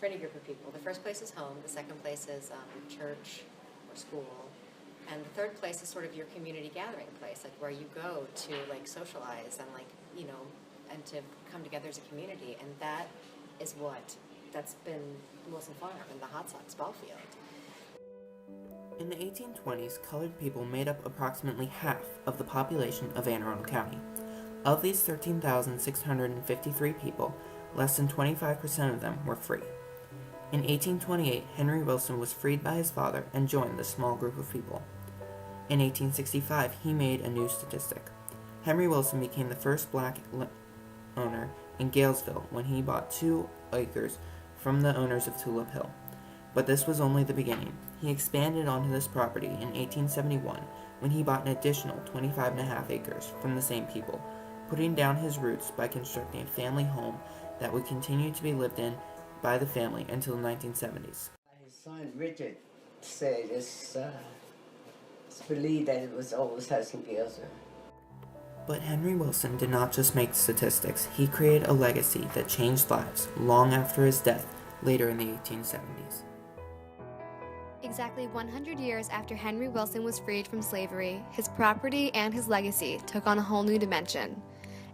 for any group of people. The first place is home, the second place is church or school, and the third place is sort of your community gathering place, like where you go to like socialize and like, you know, and to come together as a community. And that's been Wilson Farm and the Hot Sox ball field. In the 1820s, colored people made up approximately half of the population of Anne Arundel County. Of these 13,653 people, less than 25% of them were free. In 1828, Henry Wilson was freed by his father and joined this small group of people. In 1865, he made a new statistic. Henry Wilson became the first black owner in Galesville when he bought 2 acres from the owners of Tulip Hill. But this was only the beginning. He expanded onto this property in 1871 when he bought an additional 25.5 acres from the same people, putting down his roots by constructing a family home that would continue to be lived in by the family until the 1970s. His son Richard said it's believed that it was always Hudson Galesville. But Henry Wilson did not just make statistics, he created a legacy that changed lives long after his death later in the 1870s. Exactly 100 years after Henry Wilson was freed from slavery, his property and his legacy took on a whole new dimension.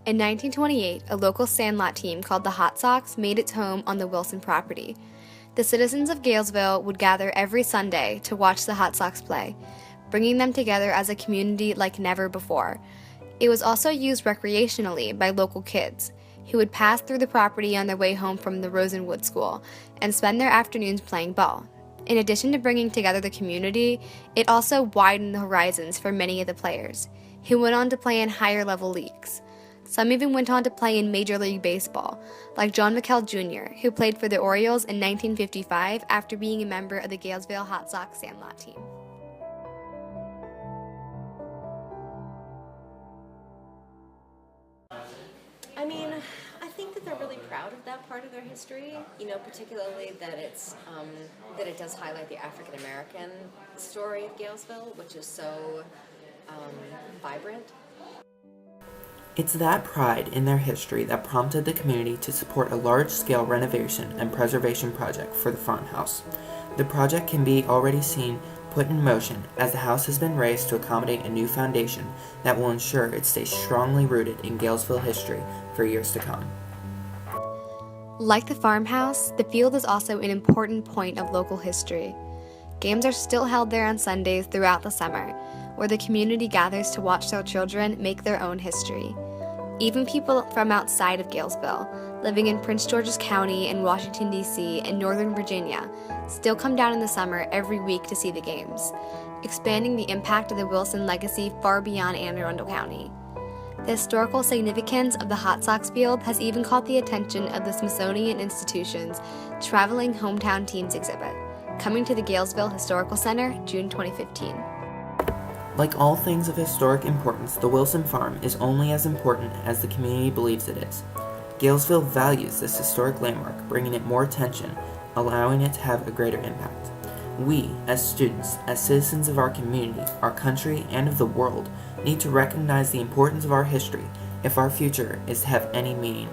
In 1928, a local sandlot team called the Hot Sox made its home on the Wilson property. The citizens of Galesville would gather every Sunday to watch the Hot Sox play, bringing them together as a community like never before. It was also used recreationally by local kids, who would pass through the property on their way home from the Rosenwood School and spend their afternoons playing ball. In addition to bringing together the community, it also widened the horizons for many of the players, who went on to play in higher-level leagues. Some even went on to play in Major League Baseball, like John McKell Jr., who played for the Orioles in 1955 after being a member of the Galesville Hot Sox sandlot team. I mean, I think that they're really proud of that part of their history, you know, particularly that that it does highlight the African American story of Galesville, which is so vibrant. It's that pride in their history that prompted the community to support a large-scale renovation and preservation project for the farmhouse. The project can be already seen put in motion as the house has been raised to accommodate a new foundation that will ensure it stays strongly rooted in Galesville history for years to come. Like the farmhouse, the field is also an important point of local history. Games are still held there on Sundays throughout the summer, where the community gathers to watch their children make their own history. Even people from outside of Galesville, living in Prince George's County and Washington, D.C., and Northern Virginia, still come down in the summer every week to see the games, expanding the impact of the Wilson legacy far beyond Anne Arundel County. The historical significance of the Hot Sox field has even caught the attention of the Smithsonian Institution's Traveling Hometown Teams exhibit, coming to the Galesville Historical Center June 2015. Like all things of historic importance, the Wilson Farm is only as important as the community believes it is. Galesville values this historic landmark, bringing it more attention, allowing it to have a greater impact. We, as students, as citizens of our community, our country, and of the world, need to recognize the importance of our history if our future is to have any meaning